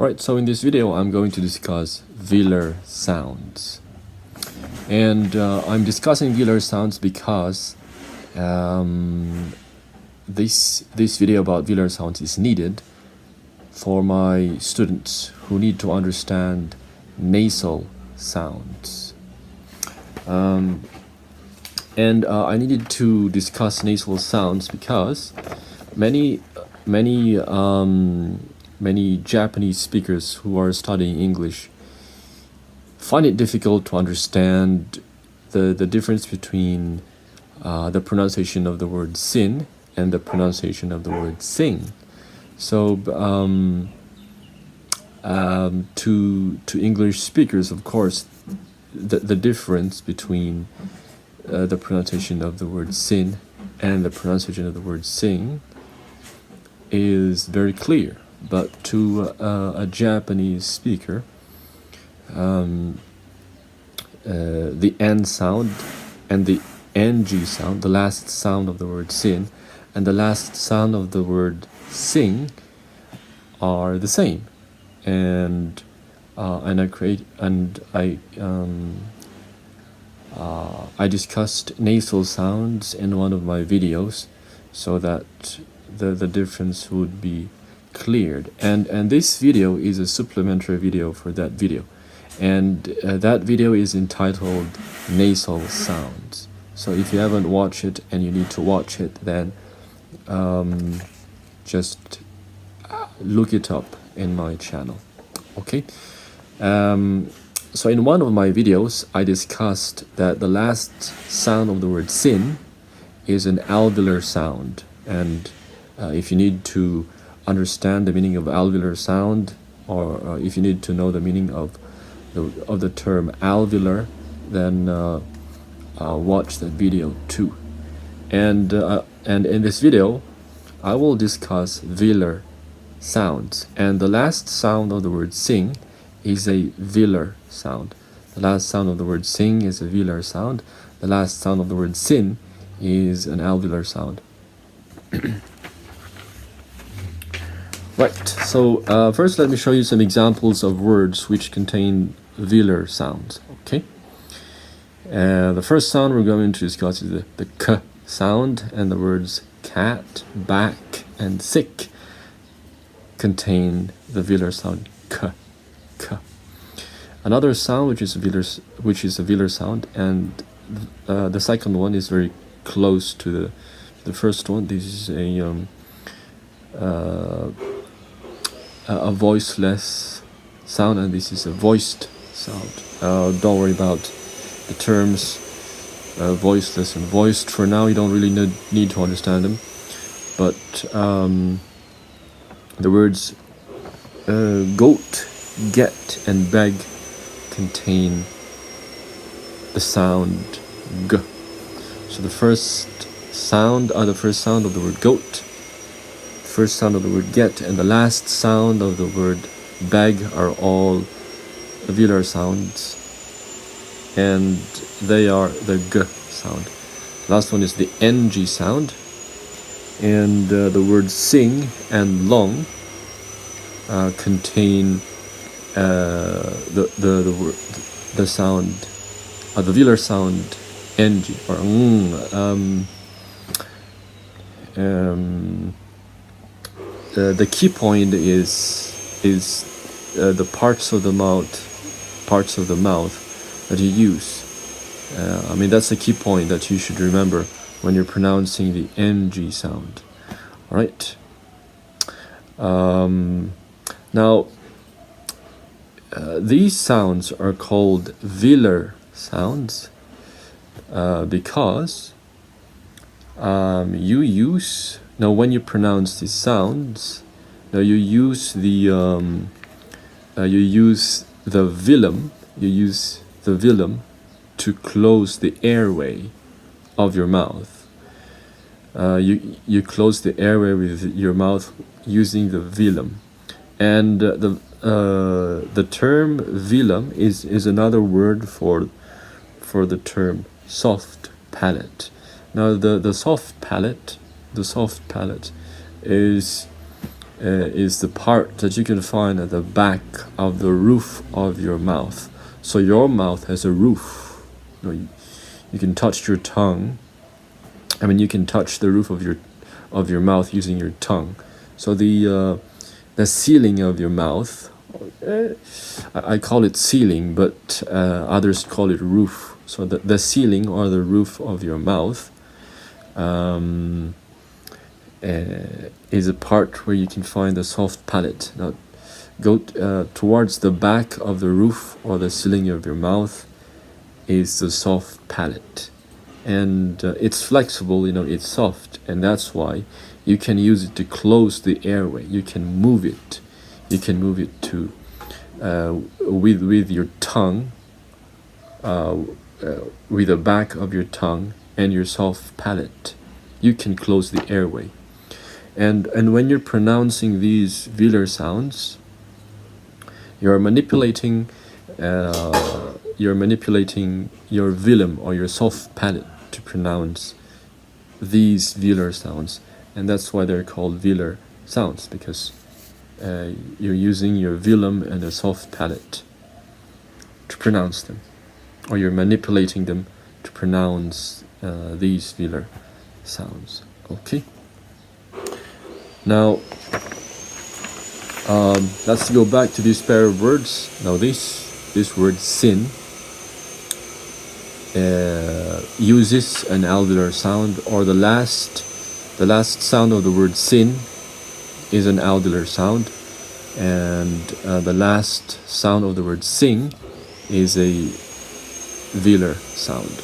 Alright, so in this video I'm going to discuss velar sounds. And I'm discussing velar sounds because this video about velar sounds is needed for my students who need to understand nasal sounds. I needed to discuss nasal sounds because many Japanese speakers who are studying English find it difficult to understand the difference between the pronunciation of the word sin and the pronunciation of the word sing. So to English speakers, of course, the difference between the pronunciation of the word sin and the pronunciation of the word sing is very clear. But to a Japanese speaker, the N sound and the NG sound, the last sound of the word sin and the last sound of the word sing, are the same. And I discussed nasal sounds in one of my videos so that the difference would be cleared, and this video is a supplementary video for that video, and that video is entitled Nasal Sounds. So if you haven't watched it and you need to watch it, then just look it up in my channel. Okay. So in one of my videos I discussed that the last sound of the word sin is an alveolar sound, and if you need to understand the meaning of alveolar sound, or if you need to know the meaning of the term alveolar, then watch that video too. And in this video I will discuss velar sounds, and the last sound of the word sing is a velar sound. The last sound of the word sing is a velar sound. The last sound of the word sin is an alveolar sound. Right, so first let me show you some examples of words which contain velar sounds. Okay, the first sound we're going to discuss is the k sound, and the words cat, back, and sick contain the velar sound k, k. Another sound which is a velar sound, and the second one is very close to the first one. This is a voiceless sound, and this is a voiced sound. Don't worry about the terms voiceless and voiced for now. You don't really need to understand them, but the words goat, get, and beg contain the sound g. So the first sound of the word goat, first sound of the word get, and the last sound of the word beg are all velar sounds, and they are the g sound. The last one is the ng sound, and the words sing and long contain the sound, the velar sound ng, or the key point is the parts of the mouth that you use. I mean, that's the key point that you should remember when you're pronouncing the ng sound. All right. Now, these sounds are called velar sounds because you use, now when you pronounce these sounds, now you use the velum to close the airway of your mouth. You close the airway with your mouth using the velum, and the term velum is another word for the term soft palate. Now the soft palate is is the part that you can find at the back of the roof of your mouth. So your mouth has a roof. You can touch your tongue. You can touch the roof of your mouth using your tongue. So the ceiling of your mouth, I call it ceiling, but others call it roof. So the ceiling or the roof of your mouth is a part where you can find the soft palate. Now, go towards the back of the roof or the ceiling of your mouth is the soft palate, and it's flexible. It's soft, and that's why you can use it to close the airway. You can move it. You can move it to with your tongue, with the back of your tongue and your soft palate. You can close the airway. And when you're pronouncing these velar sounds, you're manipulating your velum or your soft palate to pronounce these velar sounds, and that's why they're called velar sounds, because you're using your velum and a soft palate to pronounce them, or you're manipulating them to pronounce these velar sounds. Okay. Now, let's go back to this pair of words. Now, this word sin uses an alveolar sound, or the last sound of the word sin is an alveolar sound, and the last sound of the word sing is a velar sound.